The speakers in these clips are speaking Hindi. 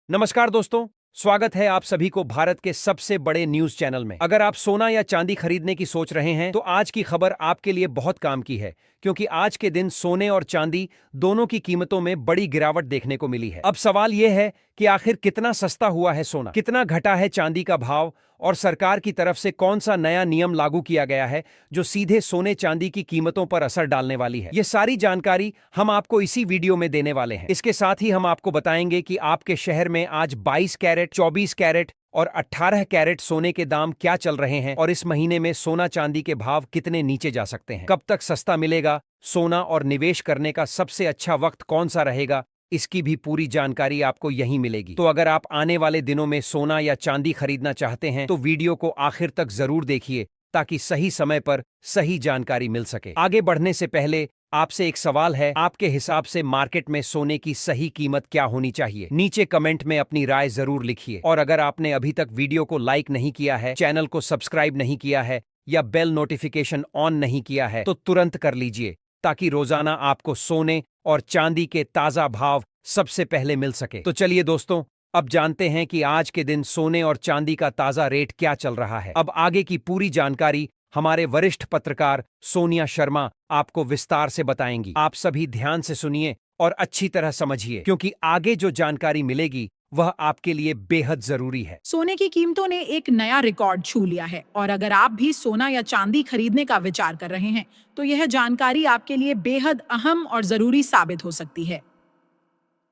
नमस्कार दोस्तों, स्वागत है आप सभी को भारत के सबसे बड़े न्यूज चैनल में। अगर आप सोना या चांदी खरीदने की सोच रहे हैं तो आज की खबर आपके लिए बहुत काम की है, क्योंकि आज के दिन सोने और चांदी दोनों की कीमतों में बड़ी गिरावट देखने को मिली है। अब सवाल यह है कि आखिर कितना सस्ता हुआ है सोना, कितना घटा है चांदी का भाव और सरकार की तरफ से कौन सा नया नियम लागू किया गया है जो सीधे सोने चांदी की कीमतों पर असर डालने वाली है। ये सारी जानकारी हम आपको इसी वीडियो में देने वाले हैं। इसके साथ ही हम आपको बताएंगे कि आपके शहर में आज 22 कैरेट, 24 कैरेट और 18 कैरेट सोने के दाम क्या चल रहे हैं और इस महीने में सोना चांदी के भाव कितने नीचे जा सकते हैं, कब तक सस्ता मिलेगा सोना और निवेश करने का सबसे अच्छा वक्त कौन सा रहेगा, इसकी भी पूरी जानकारी आपको यहीं मिलेगी। तो अगर आप आने वाले दिनों में सोना या चांदी खरीदना चाहते हैं तो वीडियो को आखिर तक जरूर देखिए ताकि सही समय पर सही जानकारी मिल सके। आगे बढ़ने से पहले आपसे एक सवाल है, आपके हिसाब से मार्केट में सोने की सही कीमत क्या होनी चाहिए? नीचे कमेंट में अपनी राय जरूर लिखिए। और अगर आपने अभी तक वीडियो को लाइक नहीं किया है, चैनल को सब्सक्राइब नहीं किया है या बेल नोटिफिकेशन ऑन नहीं किया है तो तुरंत कर लीजिए, ताकि रोजाना आपको सोने और चांदी के ताजा भाव सबसे पहले मिल सके। तो चलिए दोस्तों, अब जानते हैं कि आज के दिन सोने और चांदी का ताजा रेट क्या चल रहा है। अब आगे की पूरी जानकारी हमारे वरिष्ठ पत्रकार सोनिया शर्मा आपको विस्तार से बताएंगी। आप सभी ध्यान से सुनिए और अच्छी तरह समझिए, क्योंकि आगे जो जानकारी मिलेगी वह आपके लिए बेहद जरूरी है। सोने की कीमतों ने एक नया रिकॉर्ड छू लिया है और अगर आप भी सोना या चांदी खरीदने का विचार कर रहे हैं तो यह जानकारी आपके लिए बेहद अहम और जरूरी साबित हो सकती है।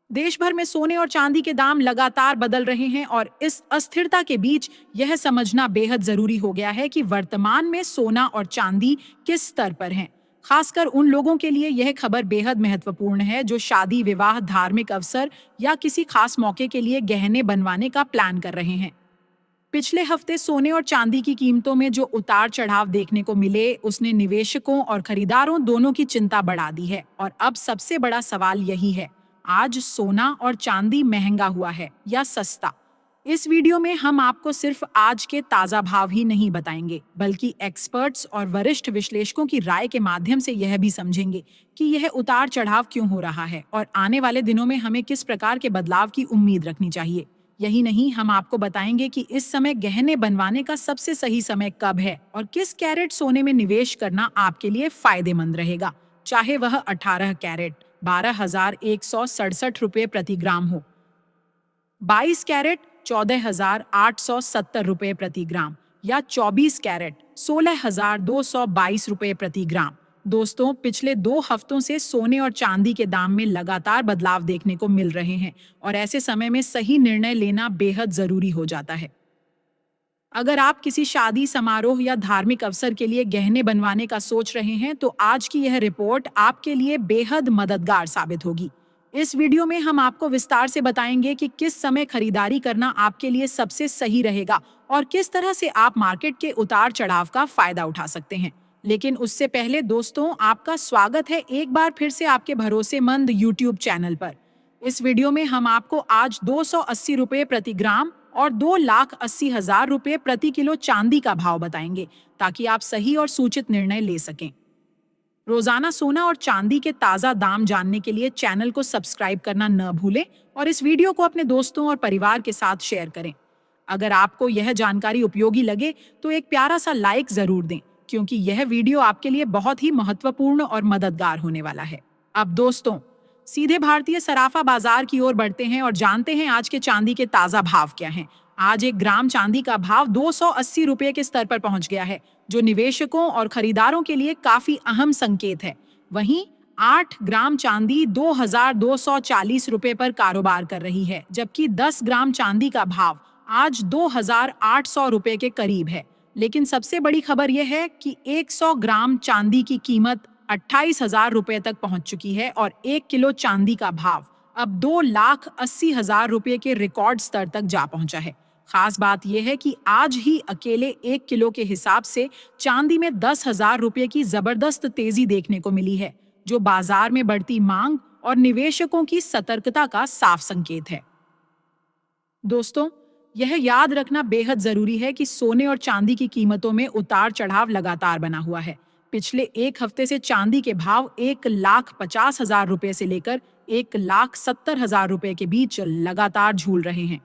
देश भर में सोने और चांदी के दाम लगातार बदल रहे हैं और इस अस्थिरता के बीच यह समझना बेहद जरूरी हो गया है कि वर्तमान में सोना और चांदी किस स्तर पर हैं। खासकर उन लोगों के लिए यह खबर बेहद महत्वपूर्ण है जो शादी, विवाह, धार्मिक अवसर या किसी खास मौके के लिए गहने बनवाने का प्लान कर रहे हैं। पिछले हफ्ते सोने और चांदी की कीमतों में जो उतार चढ़ाव देखने को मिले उसने निवेशकों और खरीदारों दोनों की चिंता बढ़ा दी है। और अब सबसे बड़ा सवाल यही है, आज सोना और चांदी महंगा हुआ है या सस्ता? इस वीडियो में हम आपको सिर्फ आज के ताजा भाव ही नहीं बताएंगे, बल्कि एक्सपर्ट्स और वरिष्ठ विश्लेषकों की राय के माध्यम से यह भी समझेंगे कि यह उतार चढ़ाव क्यों हो रहा है और आने वाले दिनों में हमें किस प्रकार के बदलाव की उम्मीद रखनी चाहिए। यही नहीं, हम आपको बताएंगे कि इस समय गहने बनवाने का सबसे सही समय कब है और किस कैरेट सोने में निवेश करना आपके लिए फायदेमंद रहेगा, चाहे वह 18 कैरेट 12,167 रुपये प्रति ग्राम हो, 22 कैरेट 14,870 रुपये प्रति ग्राम या 24 कैरेट 16,222 रुपये प्रति ग्राम। दोस्तों, पिछले 2 हफ्तों से सोने और चांदी के दाम में लगातार बदलाव देखने को मिल रहे हैं और ऐसे समय में सही निर्णय लेना बेहद जरूरी हो जाता है। अगर आप किसी शादी समारोह या धार्मिक अवसर के लिए गहने बनवाने का सोच रहे हैं तो आज की यह रिपोर्ट आपके लिए बेहद मददगार साबित होगी। इस वीडियो में हम आपको विस्तार से बताएंगे कि किस समय खरीदारी करना आपके लिए सबसे सही रहेगा और किस तरह से आप मार्केट के उतार चढ़ाव का फायदा उठा सकते हैं। लेकिन उससे पहले दोस्तों, आपका स्वागत है एक बार फिर से आपके भरोसेमंद YouTube चैनल पर। इस वीडियो में हम आपको आज 280 रुपये प्रति ग्राम और 2,80,000 रुपये प्रति किलो चांदी का भाव बताएंगे, ताकि आप सही और सूचित निर्णय ले सकें। रोजाना सोना और चांदी के ताजा दाम जानने के लिए चैनल को सब्सक्राइब करना न भूलें और इस वीडियो को अपने दोस्तों और परिवार के साथ शेयर करें। अगर आपको यह जानकारी उपयोगी लगे तो एक प्यारा सा लाइक जरूर दें, क्योंकि यह वीडियो आपके लिए बहुत ही महत्वपूर्ण और मददगार होने वाला है। अब दोस्तों, सीधे भारतीय सराफा बाजार की ओर बढ़ते हैं और जानते हैं आज के चांदी के ताजा भाव क्या हैं। आज 1 ग्राम चांदी का भाव 280 रुपये के स्तर पर पहुंच गया है, जो निवेशकों और खरीदारों के लिए काफी अहम संकेत है। वहीं 8 ग्राम चांदी 2,240 रुपये पर कारोबार कर रही है, जबकि 10 ग्राम चांदी का भाव आज 2,800 रुपये के करीब है। लेकिन सबसे बड़ी खबर यह है कि 100 ग्राम चांदी की कीमत 28,000 रुपये तक पहुंच चुकी है और 1 किलो चांदी का भाव अब 2,80,000 रुपये के रिकॉर्ड स्तर तक जा पहुंचा है। खास बात यह है कि आज ही अकेले 1 किलो के हिसाब से चांदी में 10,000 रुपये की जबरदस्त तेजी देखने को मिली है, जो बाजार में बढ़ती मांग और निवेशकों की सतर्कता का साफ संकेत है। दोस्तों, यह याद रखना बेहद जरूरी है कि सोने और चांदी की कीमतों में उतार चढ़ाव लगातार बना हुआ है। पिछले 1 हफ्ते से चांदी के भाव 1,50,000 रुपये से लेकर 1,70,000 रुपए के बीच लगातार झूल रहे हैं।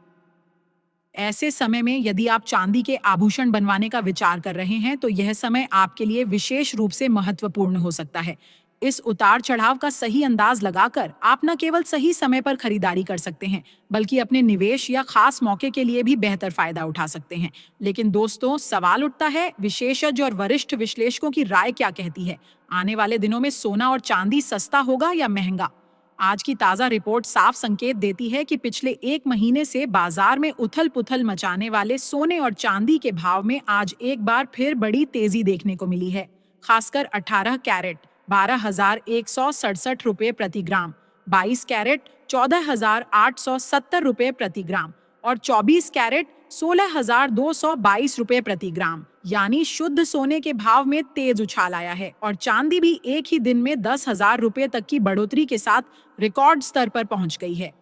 ऐसे समय में यदि आप चांदी के आभूषण बनवाने का विचार कर रहे हैं तो यह समय आपके लिए विशेष रूप से महत्वपूर्ण हो सकता है। इस उतार चढ़ाव का सही अंदाज लगाकर आप न केवल सही समय पर खरीदारी कर सकते हैं बल्कि अपने निवेश या खास मौके के लिए भी बेहतर फायदा उठा सकते हैं। लेकिन दोस्तों, सवाल उठता है, विशेषज्ञ और वरिष्ठ विश्लेषकों की राय क्या कहती है? आने वाले दिनों में सोना और चांदी सस्ता होगा या महंगा? आज की ताजा रिपोर्ट साफ संकेत देती है कि पिछले 1 महीने से बाजार में उथल पुथल मचाने वाले सोने और चांदी के भाव में आज एक बार फिर बड़ी तेजी देखने को मिली है। खासकर 18 कैरेट 12,167 रुपए प्रति ग्राम, 22 कैरेट 14,870 रुपए प्रति ग्राम और 24 कैरेट 16,222 रुपए प्रति ग्राम यानी शुद्ध सोने के भाव में तेज उछाल आया है। और चांदी भी एक ही दिन में 10,000 रुपए तक की बढ़ोतरी के साथ रिकॉर्ड स्तर पर पहुंच गई है।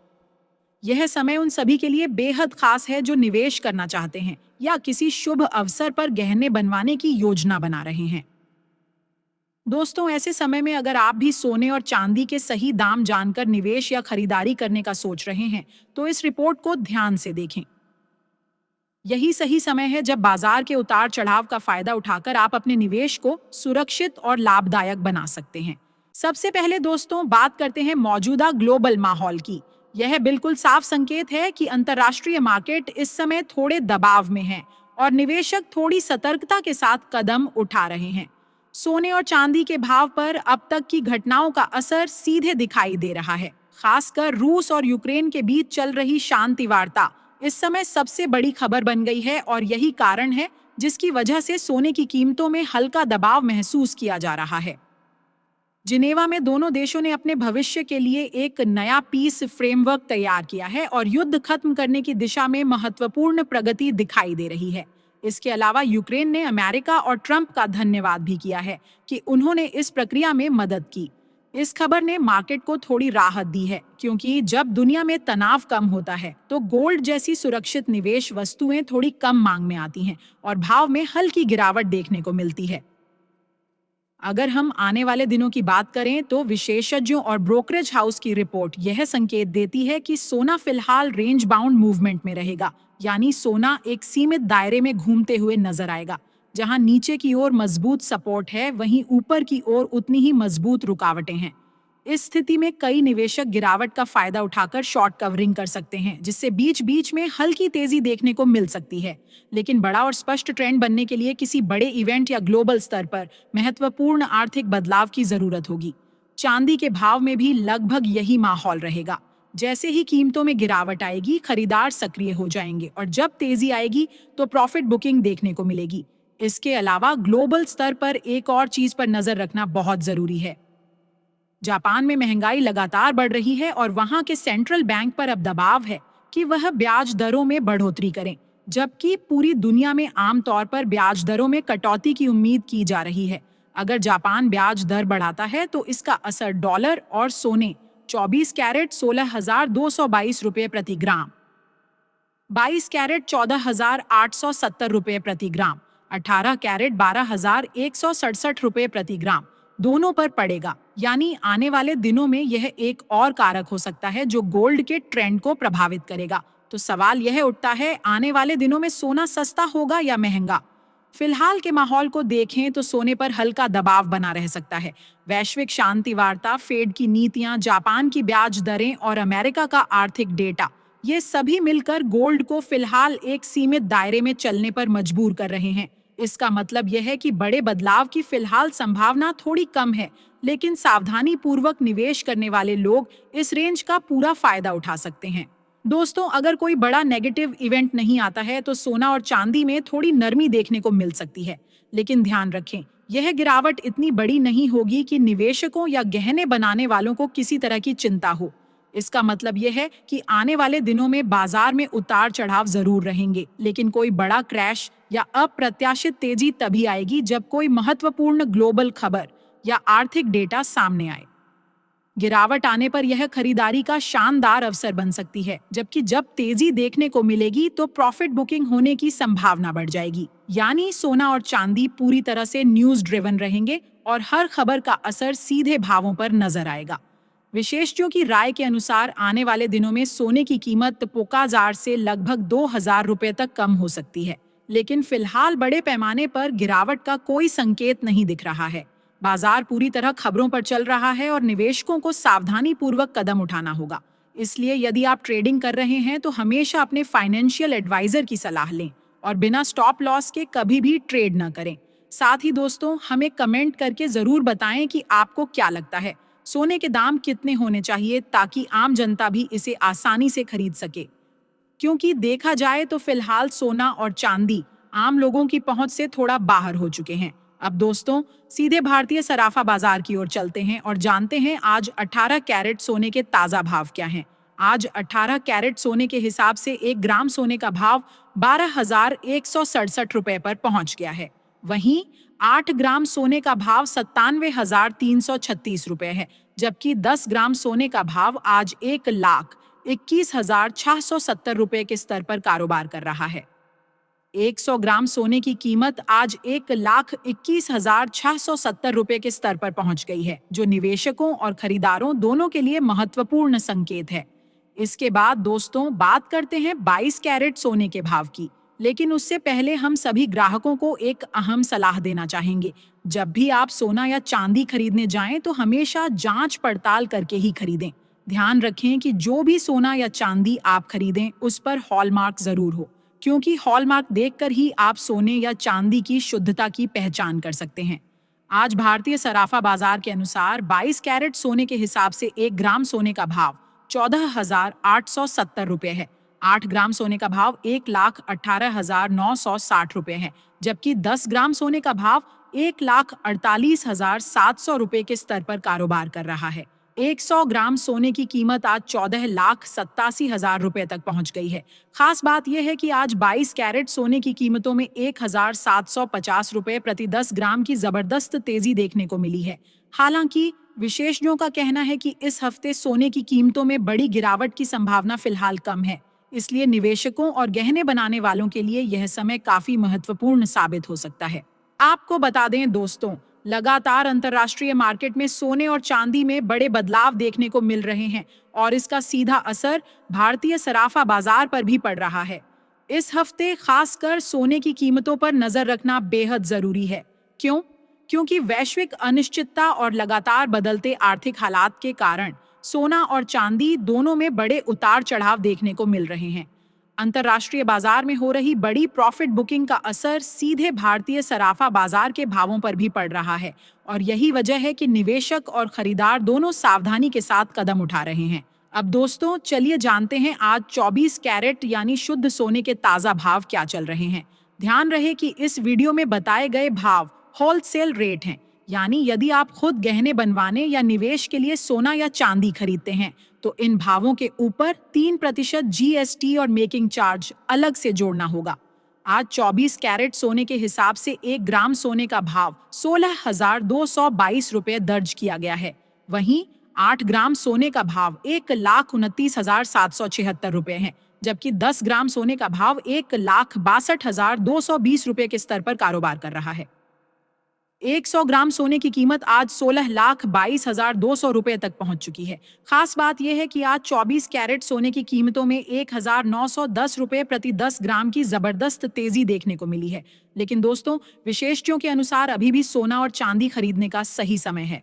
यह समय उन सभी के लिए बेहद खास है जो निवेश करना चाहते हैं या किसी शुभ अवसर पर गहने बनवाने की योजना बना रहे हैं। दोस्तों, ऐसे समय में अगर आप भी सोने और चांदी के सही दाम जानकर निवेश या खरीदारी करने का सोच रहे हैं तो इस रिपोर्ट को ध्यान से देखें। यही सही समय है जब बाजार के उतार चढ़ाव का फायदा उठाकर आप अपने निवेश को सुरक्षित और लाभदायक बना सकते हैं। सबसे पहले दोस्तों, बात करते हैं मौजूदा ग्लोबल माहौल की। यह बिल्कुल साफ संकेत है कि अंतर्राष्ट्रीय मार्केट इस समय थोड़े दबाव में है और निवेशक थोड़ी सतर्कता के साथ कदम उठा रहे हैं। सोने और चांदी के भाव पर अब तक की घटनाओं का असर सीधे दिखाई दे रहा है। खासकर रूस और यूक्रेन के बीच चल रही शांति वार्ता इस समय सबसे बड़ी खबर बन गई है और यही कारण है जिसकी वजह से सोने की कीमतों में हल्का दबाव महसूस किया जा रहा है। जिनेवा में दोनों देशों ने अपने भविष्य के लिए एक नया पीस फ्रेमवर्क तैयार किया है और युद्ध खत्म करने की दिशा में महत्वपूर्ण प्रगति दिखाई दे रही है। इसके अलावा यूक्रेन ने अमेरिका और ट्रंप का धन्यवाद भी किया है कि उन्होंने इस प्रक्रिया में मदद की। इस खबर ने मार्केट को थोड़ी राहत दी है क्योंकि जब दुनिया में तनाव कम होता है तो गोल्ड जैसी सुरक्षित निवेश वस्तुएं थोड़ी कम मांग में आती हैं और भाव में हल्की गिरावट देखने को मिलती है। अगर हम आने वाले दिनों की बात करें तो विशेषज्ञों और ब्रोकरेज हाउस की रिपोर्ट यह संकेत देती है कि सोना फिलहाल रेंज बाउंड मूवमेंट में रहेगा, यानी सोना एक सीमित दायरे में घूमते हुए नजर आएगा। जहां नीचे की ओर मजबूत सपोर्ट है, वहीं ऊपर की ओर उतनी ही मजबूत रुकावटें हैं। इस स्थिति में कई निवेशक गिरावट का फायदा उठाकर शॉर्ट कवरिंग कर सकते हैं, जिससे बीच बीच में हल्की तेजी देखने को मिल सकती है। लेकिन बड़ा और स्पष्ट ट्रेंड बनने के लिए किसी बड़े इवेंट या ग्लोबल स्तर पर महत्वपूर्ण आर्थिक बदलाव की जरूरत होगी। चांदी के भाव में भी लगभग यही माहौल रहेगा। जैसे ही कीमतों में गिरावट आएगी, खरीदार सक्रिय हो जाएंगे और जब तेजी आएगी तो प्रॉफिट बुकिंग देखने को मिलेगी। इसके अलावा ग्लोबल स्तर पर एक और चीज पर नजर रखना बहुत जरूरी है। जापान में महंगाई लगातार बढ़ रही है और वहां के सेंट्रल बैंक पर अब दबाव है कि वह ब्याज दरों में बढ़ोतरी करें, जबकि पूरी दुनिया में आमतौर पर ब्याज दरों में कटौती की उम्मीद की जा रही है। अगर जापान ब्याज दर बढ़ाता है तो इसका असर डॉलर और सोने 24 कैरेट 16,222 रुपए प्रति ग्राम, 22 कैरेट 14,870 रुपए प्रति ग्राम, 18 कैरेट 12,167 रुपए प्रति ग्राम दोनों पर पड़ेगा। यानी आने वाले दिनों में यह एक और कारक हो सकता है जो गोल्ड के ट्रेंड को प्रभावित करेगा। तो सवाल यह उठता है, आने वाले दिनों में सोना सस्ता होगा या महंगा? फिलहाल के माहौल को देखें तो सोने पर हल्का दबाव बना रह सकता है। वैश्विक शांति वार्ता, फेड की नीतियां, जापान की ब्याज दरें और अमेरिका का आर्थिक डेटा, ये सभी मिलकर गोल्ड को फिलहाल एक सीमित दायरे में चलने पर मजबूर कर रहे हैं। इसका मतलब यह है कि बड़े बदलाव की फिलहाल संभावना थोड़ी कम है, लेकिन सावधानी पूर्वक निवेश करने वाले लोग इस रेंज का पूरा फायदा उठा सकते हैं। दोस्तों, अगर कोई बड़ा नेगेटिव इवेंट नहीं आता है तो सोना और चांदी में थोड़ी नरमी देखने को मिल सकती है। लेकिन ध्यान रखें, यह गिरावट इतनी बड़ी नहीं होगी कि निवेशकों या गहने बनाने वालों को किसी तरह की चिंता हो। इसका मतलब यह है कि आने वाले दिनों में बाजार में उतार चढ़ाव जरूर रहेंगे, लेकिन कोई बड़ा क्रैश या अप्रत्याशित तेजी तभी आएगी जब कोई महत्वपूर्ण ग्लोबल खबर या आर्थिक डेटा सामने आए। गिरावट आने पर यह खरीदारी का शानदार अवसर बन सकती है, जबकि जब तेजी देखने को मिलेगी तो प्रॉफिट बुकिंग होने की संभावना बढ़ जाएगी। यानी सोना और चांदी पूरी तरह से न्यूज ड्रिवन रहेंगे और हर खबर का असर सीधे भावों पर नजर आएगा। विशेषज्ञों की राय के अनुसार आने वाले दिनों में सोने की कीमत पोकाजार से लगभग 2,000 रुपए तक कम हो सकती है, लेकिन फिलहाल बड़े पैमाने पर गिरावट का कोई संकेत नहीं दिख रहा है। बाजार पूरी तरह खबरों पर चल रहा है और निवेशकों को सावधानी पूर्वक कदम उठाना होगा। इसलिए यदि आप ट्रेडिंग कर रहे हैं तो हमेशा अपने फाइनेंशियल एडवाइजर की सलाह लें और बिना स्टॉप लॉस के कभी भी ट्रेड न करें। साथ ही दोस्तों, हमें कमेंट करके जरूर बताएं कि आपको क्या लगता है, सोने के दाम कितने होने चाहिए ताकि आम जनता भी इसे आसानी से खरीद सके। क्योंकि देखा जाए तो फिलहाल सोना और चांदी आम लोगों की पहुंच से थोड़ा बाहर हो चुके हैं। अब दोस्तों, सीधे भारतीय सराफा बाजार की ओर चलते हैं और जानते हैं आज 18 कैरेट सोने के ताजा भाव क्या हैं। आज 18 कैरेट सोने के हिसाब से 1 ग्राम सोने का भाव 12,167 रुपए पर पहुंच गया है। वहीं 8 ग्राम सोने का भाव 97,336 रुपए है, जबकि 10 ग्राम सोने का भाव आज 1,21,670 रुपए के स्तर पर कारोबार कर रहा है। 100 ग्राम सोने की कीमत आज 1,21,670 रुपए के स्तर पर पहुंच गई है, जो निवेशकों और खरीदारों दोनों के लिए महत्वपूर्ण संकेत है। इसके बाद दोस्तों, बात करते हैं 22 कैरेट सोने के भाव की। लेकिन उससे पहले हम सभी ग्राहकों को एक अहम सलाह देना चाहेंगे। जब भी आप सोना या चांदी खरीदने जाएं तो हमेशा जांच पड़ताल करके ही खरीदें। ध्यान रखें कि जो भी सोना या चांदी आप खरीदें उस पर हॉलमार्क जरूर हो, क्योंकि हॉलमार्क देखकर ही आप सोने या चांदी की शुद्धता की पहचान कर सकते हैं। आज भारतीय सराफा बाजार के अनुसार 22 कैरेट सोने के हिसाब से 1 ग्राम सोने का भाव 14,870 रुपए है। 8 ग्राम सोने का भाव 1,18,960 रुपए है, जबकि 10 ग्राम सोने का भाव 1,48,700 रुपए के स्तर पर कारोबार कर रहा है। 100 ग्राम सोने की कीमत आज 14,87,000 रुपए तक पहुंच गई है। खास बात यह है कि आज 22 कैरेट सोने की कीमतों में 1,750 रुपए प्रति 10 ग्राम की जबरदस्त तेजी देखने को मिली है। हालांकि विशेषज्ञों का कहना है कि इस हफ्ते सोने की कीमतों में बड़ी गिरावट की संभावना फिलहाल कम है, इसलिए निवेशकों और गहने बनाने वालों के लिए यह समय काफी महत्वपूर्ण साबित हो सकता है। आपको बता दें दोस्तों, लगातार अंतर्राष्ट्रीय मार्केट में सोने और चांदी में बड़े बदलाव देखने को मिल रहे हैं और इसका सीधा असर भारतीय सराफा बाजार पर भी पड़ रहा है। इस हफ्ते खासकर सोने की कीमतों पर नजर रखना बेहद जरूरी है। क्यों? क्योंकि वैश्विक अनिश्चितता और लगातार बदलते आर्थिक हालात के कारण सोना और चांदी दोनों में बड़े उतार चढ़ाव देखने को मिल रहे हैं। अंतर्राष्ट्रीय बाजार में हो रही बड़ी प्रॉफिट बुकिंग का असर सीधे भारतीय सराफा बाजार के भावों पर भी पड़ रहा है और यही वजह है कि निवेशक और खरीदार दोनों सावधानी के साथ कदम उठा रहे हैं। अब दोस्तों, चलिए जानते हैं आज 24 कैरेट यानी शुद्ध सोने के ताजा भाव क्या चल रहे हैं। ध्यान रहे कि इस वीडियो में बताए गए भाव होलसेल रेट हैं, यानी यदि आप खुद गहने बनवाने या निवेश के लिए सोना या चांदी खरीदते हैं तो इन भावों के ऊपर 3% GST और मेकिंग चार्ज अलग से जोड़ना होगा। आज 24 कैरेट सोने के हिसाब से 1 ग्राम सोने का भाव 16,222 रुपये दर्ज किया गया है। वहीं 8 ग्राम सोने का भाव 1,29,776 रुपये है, जबकि 10 ग्राम सोने का भाव 1,62,220 रुपये के स्तर पर कारोबार कर रहा है। 100 ग्राम सोने की कीमत आज 16,22,200 रुपए तक पहुंच चुकी है। खास बात यह है कि आज 24 कैरेट सोने की कीमतों में 1,910 रुपए प्रति 10 ग्राम की जबरदस्त तेजी देखने को मिली है। लेकिन दोस्तों, विशेषज्ञों के अनुसार अभी भी सोना और चांदी खरीदने का सही समय है।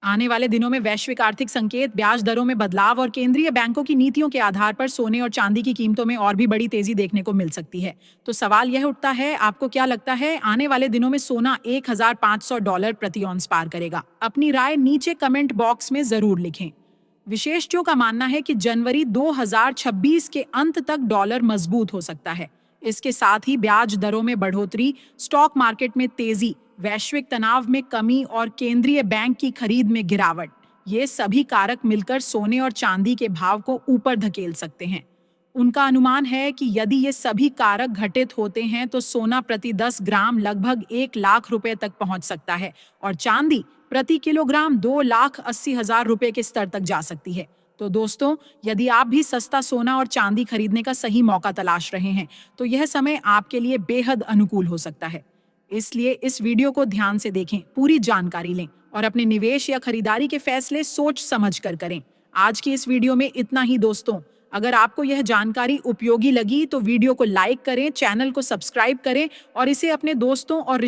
आने वाले दिनों में वैश्विक आर्थिक संकेत, ब्याज दरों में बदलाव और केंद्रीय बैंकों की नीतियों के आधार पर सोने और चांदी की कीमतों में और भी बड़ी तेजी देखने को मिल सकती है। तो सवाल यह उठता है, आपको क्या लगता है आने वाले दिनों में सोना $1,500 प्रति औंस पार करेगा? अपनी राय नीचे कमेंट बॉक्स में जरूर लिखें। विशेषज्ञों का मानना है कि जनवरी 2026 के अंत तक डॉलर मजबूत हो सकता है। इसके साथ ही ब्याज दरों में बढ़ोतरी, स्टॉक मार्केट में तेजी, वैश्विक तनाव में कमी और केंद्रीय बैंक की खरीद में गिरावट, ये सभी कारक मिलकर सोने और चांदी के भाव को ऊपर धकेल सकते हैं। उनका अनुमान है कि यदि ये सभी कारक घटित होते हैं तो सोना प्रति 10 ग्राम लगभग 1 लाख रुपए तक पहुंच सकता है और चांदी प्रति किलोग्राम 2,80,000 रुपए के स्तर तक जा सकती है। तो दोस्तों, यदि आप भी सस्ता सोना और चांदी खरीदने का सही मौका तलाश रहे हैं तो यह समय आपके लिए बेहद अनुकूल हो सकता है। इसलिए इस वीडियो को ध्यान से देखें, पूरी जानकारी लें और अपने निवेश या खरीदारी के फैसले सोच समझ कर करें। आज की इस वीडियो में इतना ही दोस्तों। अगर आपको यह जानकारी उपयोगी लगी तो वीडियो को लाइक करें, चैनल को सब्सक्राइब करें और इसे अपने दोस्तों और